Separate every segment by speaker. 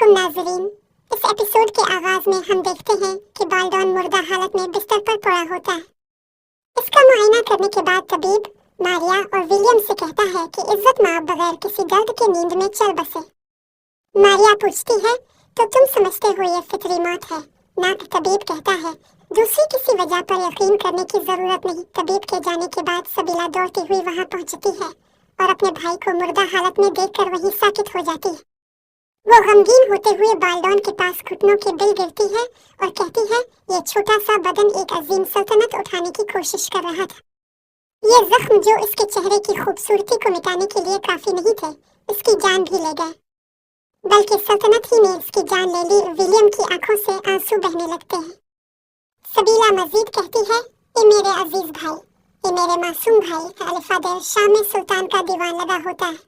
Speaker 1: वालेकुम नाज़रीन। इस एपिसोड के आगाज में हम देखते हैं कि बालडॉन मुर्दा हालत में बिस्तर पर पड़ा होता है। इसका मुआयना करने के बाद तबीब मारिया और विलियम से कहता है कि इज्जत माँ बगैर किसी दर्द के नींद में चल बसे। मारिया पूछती है, तो तुम समझते हो ये फितरी मौत है ना? तबीब कहता है, दूसरी किसी वजह पर यकीन करने की जरूरत नहीं। तबीब के जाने के बाद सबीला दौड़ती हुई वहां पहुंचती है और अपने भाई को मुर्दा हालत में देखकर वहीं साकित हो जाती है। वो गमगीन होते हुए बालडॉन के पास घुटनों के बिल गिरती है और कहती है, ये छोटा सा बदन एक अजीम सल्तनत उठाने की कोशिश कर रहा था। ये जख्म जो इसके चेहरे की खूबसूरती को मिटाने के लिए काफी नहीं थे, इसकी जान भी ले गए, बल्कि सल्तनत ही ने इसकी जान ले ली। विलियम की आंखों से आंसू बहने लगते हैं। सबीला मजीद कहती है, ये मेरे अजीज भाई, ये मेरे मासूम भाई अलिफादेर शाम में सुल्तान का दीवान लगा होता है।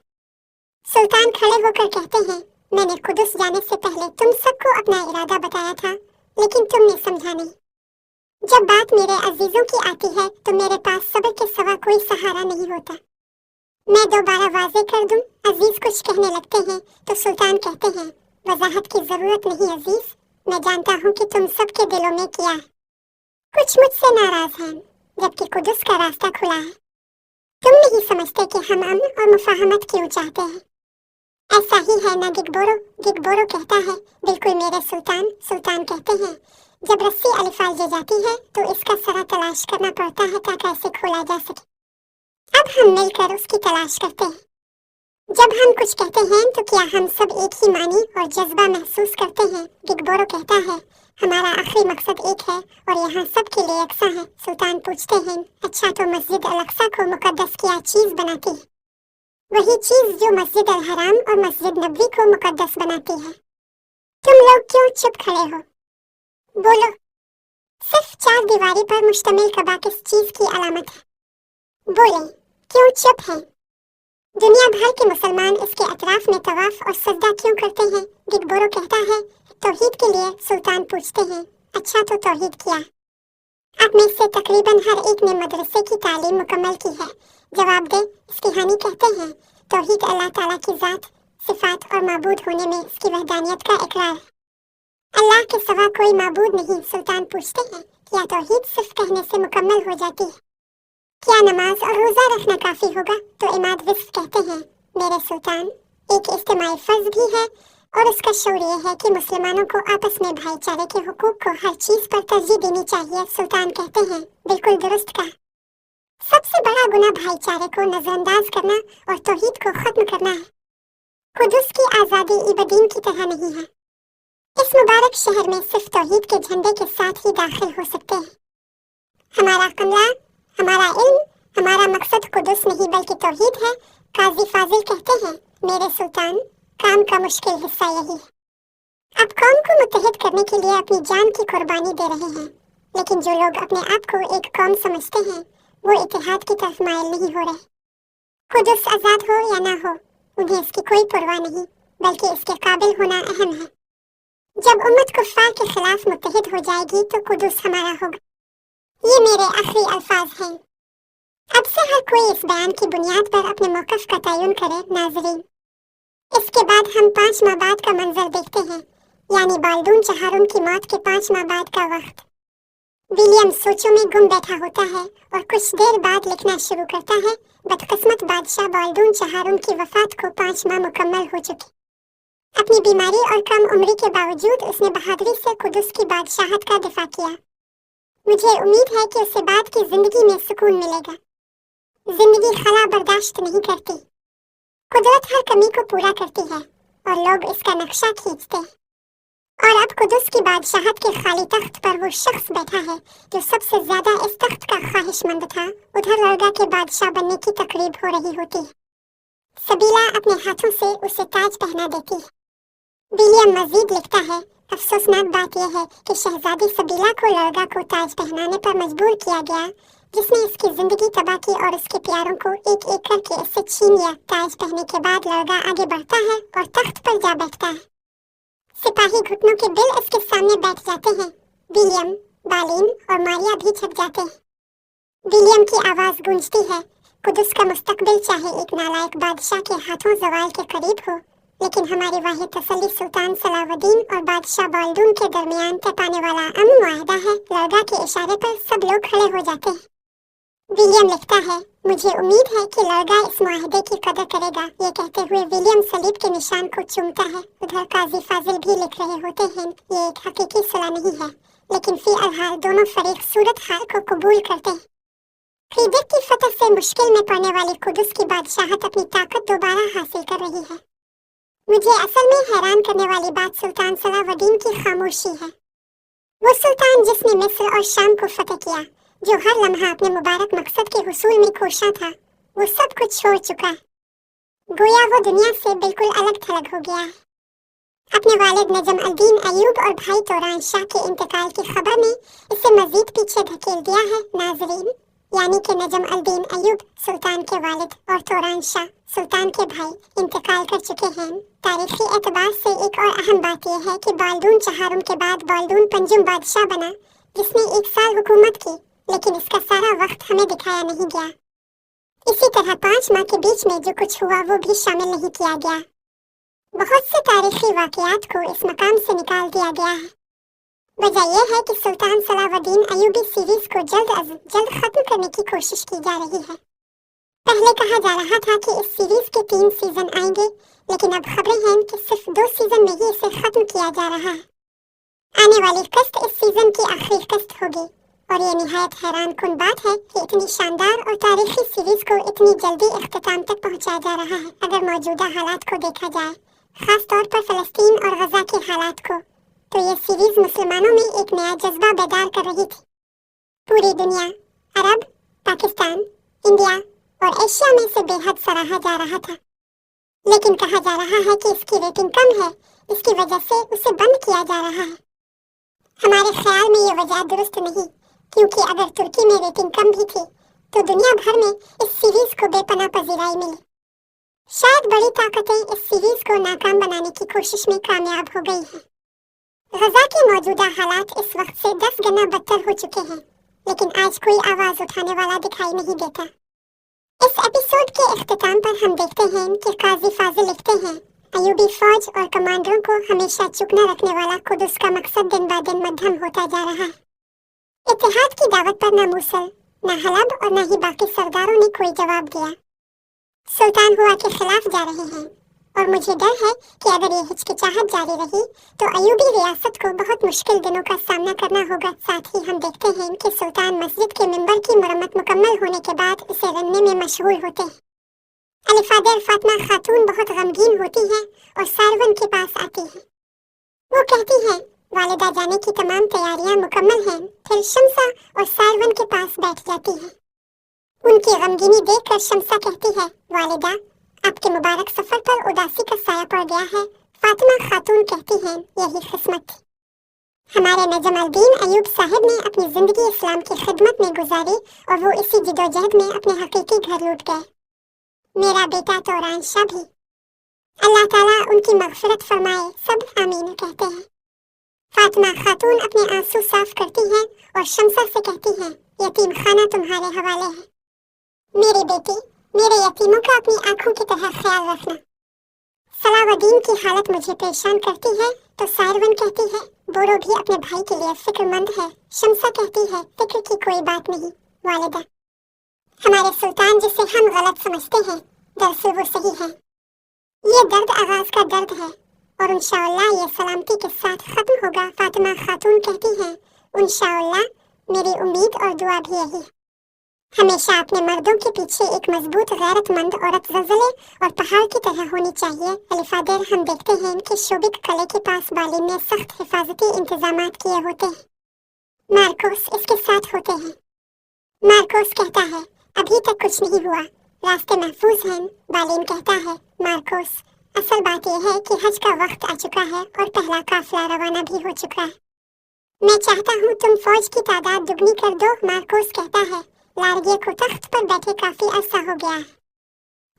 Speaker 1: सुल्तान खड़े होकर कहते हैं, मैंने कुदस जाने से पहले तुम सबको अपना इरादा बताया था, लेकिन तुमने समझा नहीं। जब बात मेरे अजीजों की आती है तो मेरे पास सब्र के सिवा कोई सहारा नहीं होता। मैं दोबारा वाज़े कर दूं? अजीज कुछ कहने लगते हैं तो सुल्तान कहते हैं, वजाहत की जरूरत नहीं अजीज, मैं जानता हूं कि तुम सबके दिलों में क्या है। कुछ मुझसे नाराज हैं, जबकि कुदस का रास्ता खुला है। तुम नहीं समझते कि हम अमन और मुफाहमत क्यों चाहते हैं। ऐसा ही है ना गिगबोरो? गिगबोरो कहता है, बिल्कुल मेरे सुल्तान। सुल्तान कहते हैं, जब रस्सी अलिफाल जे जाती है तो इसका सरा तलाश करना पड़ता है ताकि इसे खोला जा सके। अब हम मिलकर उसकी तलाश करते हैं। जब हम कुछ कहते हैं तो क्या हम सब एक ही मानी और जज्बा महसूस करते हैं? गिगबोरो कहता है, हमारा आखिरी मकसद एक है और यहाँ सब के लिए यकसा है। सुल्तान पूछते हैं, अच्छा तो मस्जिद अल-अक्सा को मुकद्दस क्या चीज बनाती है? वही चीज जो मस्जिद अल हराम और मस्जिद नबवी को मुकद्दस बनाती है। तुम लोग क्यों चुप खड़े हो? बोलो। सिर्फ चार दीवारी पर मुश्तमिल कबा किस चीज की अलामत है? बोले, क्यों चुप है? दुनिया भर के मुसलमान इसके अतराफ में तवाफ और सजदा क्यों करते हैं? गिगबोरो कहता है, तौहीद के लिए। सुल्तान पूछते हैं, अच्छा तो तौहीद क्या? आप में से तकरीबन हर एक ने मदरसे की तालीम मुकम्मल की है। जवाब दे। इसकी हानि कहते हैं, तौहीद अल्लाह ताला की जात, सिफात और माबूद होने में इसकी वहदानियत का इकरार है। अल्लाह के सिवा कोई माबूद नहीं। सुल्तान पूछते हैं, क्या तौहीद सिर्फ कहने से मुकम्मल हो जाती है? क्या नमाज और रोजा रखना काफी होगा? तो इमाद रिज़्क़ कहते हैं, मेरे सुल्तान, एक इज्तिमाई फर्ज भी है और उसका शौर यह है कि मुसलमानों को आपस में भाईचारे के हुकूक को हर चीज पर तरजीह देनी चाहिए। सुल्तान कहते हैं, बिल्कुल दुरुस्त कहा। सबसे बड़ा गुनाह भाईचारे को नजरअंदाज करना और तौहीद को खत्म करना है। कुदस की आजादी इब्राहीम की तरह नहीं है। इस मुबारक शहर में सिर्फ तौहीद के झंडे के साथ ही दाखिल हो सकते हैं। हमारा कमरा, हमारा इल्म, हमारा मकसद कुदस नहीं बल्कि तौहीद है। काजी फाजिल कहते हैं, मेरे सुल्तान, काम का मुश्किल हिस्सा यही है। अब कौम को मुत्तहिद करने के लिए अपनी जान की कुर्बानी दे रहे हैं, लेकिन जो लोग अपने आप को एक कौम समझते हैं वो इत्तेहाद की तरफ माइल नहीं हो रहे। कुदस आजाद हो या ना हो, उन्हें इसकी कोई परवाह नहीं, बल्कि इसके काबिल होना अहम है। जब उम्मत कुफ्फार के खिलाफ मुत्तहिद हो जाएगी तो कुदस हमारा होगा। ये मेरे आखिरी अल्फाज हैं। अब से हर कोई इस बयान की बुनियाद पर अपने मौक़िफ़ का तयन करे। नाज़रीन, इसके बाद हम 5 माह बाद का मंजर देखते हैं, यानी बालडून चहारुन की मौत के 5 माह बाद का वक्त। विलियम सोचों में गुम बैठा होता है और कुछ देर बाद लिखना शुरू करता है, बदकिस्मत बादशाह बालडून चहारुन की वफात को 5 माह मुकम्मल हो चुके। अपनी बीमारी और कम उम्री के बावजूद उसने बहादुरी से कुदस की बादशाहत का दिफा किया। मुझे उम्मीद है कि उसे बाद की जिंदगी में सुकून मिलेगा। जिंदगी खला बर्दाश्त नहीं करती। कुदरत हर कमी को पूरा करती है और लोग इसका नक्शा खींचते हैं। और अब कुदस की बादशाहत के खाली तख्त पर वो शख्स बैठा है जो सबसे ज्यादा इस तख्त का ख्वाहिशमंद था। उधर लड़का के बादशाह बनने की तकरीब हो रही होती है। सबीला अपने हाथों से उसे ताज पहना देती है। विलियम मजीद लिखता है, अफसोसनाक बात यह है कि शहजादी सबीला को लड़का को ताज पहनाने पर मजबूर किया गया, जिसने इसकी जिंदगी तबाह की और उसके प्यारों को एक एक करके इससे छीन लिया। ताज पहनने के बाद लड़का आगे बढ़ता है और तख्त पर जा बैठता है। सिपाही घुटनों के बिल इसके सामने बैठ जाते हैं। विलियम, बालीन और मारिया भी छप जाते हैं। विलियम की आवाज गूंजती है, कुदस का मुस्तकबिल चाहे एक नालायक बादशाह के हाथों ज़वाल के करीब हो, लेकिन हमारी वाहिद तसल्ली सुल्तान सलावुद्दीन और बादशाह बाल्दून के दरमियान तय पाने वाला अमन मुआहदा है। लड़गा के इशारे पर सब लोग खड़े हो जाते हैं। विलियम लिखता है, मुझे उम्मीद है कि लड़गा इस मुआहदे की कदर करेगा। ये कहते हुए विलियम सलीब के निशान को चूमता है। उधर काजी फाजिल भी लिख रहे होते हैं, ये एक हकीकी सलाह नहीं है, लेकिन फी अलहाल दोनों फरीक सूरत हाल को कबूल करते हैं। खैबर की फतह से मुश्किल में पड़ने वाली कुदस की बादशाहत अपनी ताकत दोबारा हासिल कर रही है। मुझे असल में हैरान करने वाली बात सुल्तान सलावुद्दीन की खामोशी है। वो सुल्तान जिसने मिस्र और शाम को फतह किया, जो हर लम्हा अपने मुबारक मकसद के हुसूल में कोशा था, वो सब कुछ छोड़ चुका है। गोया वो दुनिया से बिल्कुल अलग थलग हो गया है। अपने वालिद नजम अल-दीन अयूब और भाई तौरान शाह के इंतकाल की खबर ने इसे मजीद पीछे धकेल दिया है। नाजरीन, यानी कि नजम अल-दीन अयूब सुल्तान के वालिद और तौरान शाह सुल्तान के भाई इंतकाल कर चुके हैं। तारीखी एतबार से एक और अहम बात यह है कि बाल्दून चहारुम के बाद बाल्दून पंजुम बादशाह बना, जिसने 1 साल हुकूमत की, लेकिन इसका सारा वक्त हमें दिखाया नहीं गया। इसी तरह 5 माह के बीच में जो कुछ हुआ वो भी शामिल नहीं किया गया। बहुत से तारीखी वाकयात को इस मकाम से निकाल दिया गया है। वजह यह है कि सुल्तान सलावुद्दीन अयूबी सीरीज को जल्द अज जल्द खत्म करने की कोशिश की जा रही है। पहले कहा जा रहा था कि इस सीरीज के 3 सीजन आएंगे, लेकिन अब खबरें हैं कि सिर्फ 2 सीजन में ही इसे खत्म किया जा रहा है। आने वाली किस्त इस सीजन की आखिरी किस्त होगी, और ये निहायत हैरान कुन बात है कि इतनी शानदार और तारीखी सीरीज को इतनी जल्दी इख्तिताम तक पहुंचाया जा रहा है। अगर मौजूदा हालात को देखा जाए, खास तौर पर फलस्तीन और गजा के हालात को, तो ये सीरीज मुसलमानों में एक नया जज्बा बेदार कर रही थी। पूरी दुनिया, अरब, पाकिस्तान, इंडिया और एशिया में से बेहद सराहा जा रहा था, लेकिन कहा जा रहा है कि इसकी रेटिंग कम है, इसकी वजह से उसे बंद किया जा रहा है। हमारे ख्याल में ये वजह दुरुस्त नहीं, क्योंकि अगर तुर्की में रेटिंग कम भी थी, तो दुनिया भर में इस सीरीज को बेपनाह पजीराई मिली। शायद बड़ी ताकतें इस सीरीज को नाकाम बनाने की कोशिश में कामयाब हो गई हैं। गजा के मौजूदा हालात इस वक्त से 10 गुना बदतर हो चुके हैं, लेकिन आज कोई आवाज उठाने वाला दिखाई नहीं देता। इस एपिसोड के इख्तिताम पर हम देखते हैं कि काजी फाजिल लिखते हैं, अयूबी फौज और कमांडरों को हमेशा चुप न रखने वाला कुदस का मकसद दिन ब दिन मध्यम होता जा रहा है। इत्तेहाद की दावत पर न मूसल, न हलब और न ही बाकी सरदारों ने कोई जवाब दिया। सुल्तान हुआ के खिलाफ जा रहे हैं, और मुझे डर है कि अगर ये हिचकिचाहट जारी रही तो अयूबी रियासत को बहुत मुश्किल दिनों का सामना करना होगा। साथ ही हम देखते हैं कि सुल्तान मस्जिद के मिंबर की मरम्मत मुकम्मल होने के बाद इसे रंगने में मशहूर होते हैं। अलिफादर फातिमा खातून बहुत गमगीन होती है और सारवन के पास आती है। वो कहती है, वालिदा जाने की तमाम तैयारियां मुकम्मल हैं। फिर शम्सा और सारवन के पास बैठ जाती है। उनकी गमगीनी देखकर शम्सा कहती है, वालिदा, आपके मुबारक सफर पर उदासी का साया पड़ गया है। फातिमा खातून कहती हैं, यही किस्मत थी। हमारे नजम अल-दीन अयूब साहिब ने अपनी जिंदगी इस्लाम की खिदमत में गुजारी और वो इसी जिदोजहद में अपने हकीकी घर लौट गए। मेरा बेटा तौरान शाह भी। अल्लाह ताला उनकी मगफिरत फरमाए, सब आमीन कहते हैं। फातिमा खातून अपने आंसू साफ करती है और शम्सा से कहती है, यतीम खाना तुम्हारे हवाले है। मेरी बेटी, मेरे यतीमों का अपनी आंखों की तरह ख्याल रखना। सलावुद्दीन की हालत मुझे परेशान करती है, तो सारवन कहती है, बोरो भी अपने भाई के लिए फिक्रमंद है। शम्सा कहती है, फिक्र की कोई बात नहीं वालिदा। हमारे सुल्तान जिसे हम गलत समझते हैं, दरअसल वो सही है। ये दर्द आगाज का दर्द है, और इंशाअल्लाह ये सलामती के साथ खत्म होगा। फातिमा खातून कहती है, इंशाअल्लाह, मेरी उम्मीद और दुआ भी यही है। हमेशा अपने मर्दों के पीछे एक मजबूत गैरतमंद औरत ज़लज़ले और पहाड़ की तरह होनी चाहिए। अलिफादर हम देखते हैं कि शोबिक कले के पास बालिम ने सख्त हिफाजती इंतजामात किए होते हैं। मार्कोस इसके साथ होते हैं। मार्कोस कहता है, अभी तक कुछ नहीं हुआ, रास्ते महफूज हैं। बालिम कहता है, मार्कोस, असल बात यह है कि हज का वक्त आ चुका है और पहला काफिला रवाना भी हो चुका है। मैं चाहता हूँ तुम फौज की तादाद दुगनी कर दो। मार्कोस कहता है, लारगे को तख्त पर बैठे काफी अरसा हो गया है।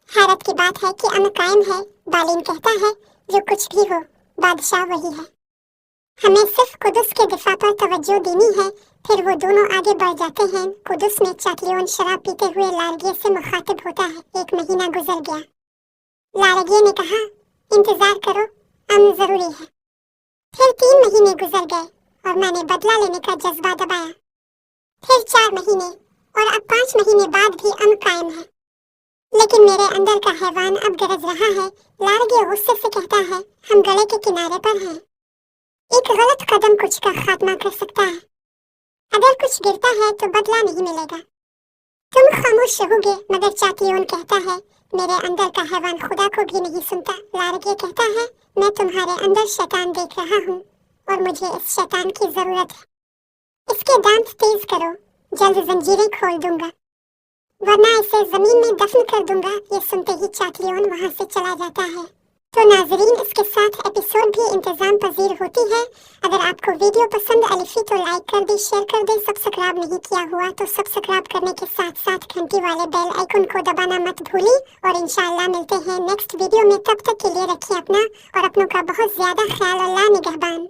Speaker 1: हैरत की बात है कि अमन कायम है। बालिन कहता है, जो कुछ भी हो, बादशाह वही है। हमें सिर्फ कुदस के दिफा पर तवज्जो देनी है। फिर वो दोनों आगे बढ़ जाते हैं। कुदस में चाटलियोन शराब पीते हुए लारगे से मुखातिब होता है। 1 महीना गुजर गया। लारगे ने कहा, इंतजार करो, अमन जरूरी है। फिर 3 महीने गुजर गए और मैंने बदला लेने का जज्बा दबाया। फिर 4 महीने और अब 5 महीने बाद भी अमन कायम है। लेकिन मेरे अंदर का हैवान अब गरज रहा है। लारगे गुस्से से कहता है, हम गले के किनारे पर हैं। एक गलत कदम कुछ का खात्मा कर सकता है। अगर कुछ गिरता है तो बदला नहीं मिलेगा। तुम खामोश रहोगे मगर चातियोन कहता है, मेरे अंदर का हैवान खुदा को भी नहीं सुनता। लारगे कहता है, मैं तुम्हारे अंदर शैतान देख रहा हूँ और मुझे इस शैतान की जरूरत है। इसके दांत तेज करो, जल्द जंजीरें खोल दूंगा, वरना इसे जमीन में दफन कर दूंगा। ये सुनते ही चातियोन वहां से चला जाता है। तो नाजरीन, इसके साथ एपिसोड भी इंतजाम पजीर होती है। अगर आपको वीडियो पसंद आई थी तो लाइक कर दे, शेयर कर दे। सब्सक्राइब नहीं किया हुआ तो सब्सक्राइब करने के साथ साथ घंटी वाले बेल आइकन को दबाना मत भूलिए। और इंशाल्लाह मिलते हैं नेक्स्ट वीडियो में। तब तक के लिए रखिए अपना और अपनों का बहुत ज्यादा ख्याल। अल्लाह निगहबान।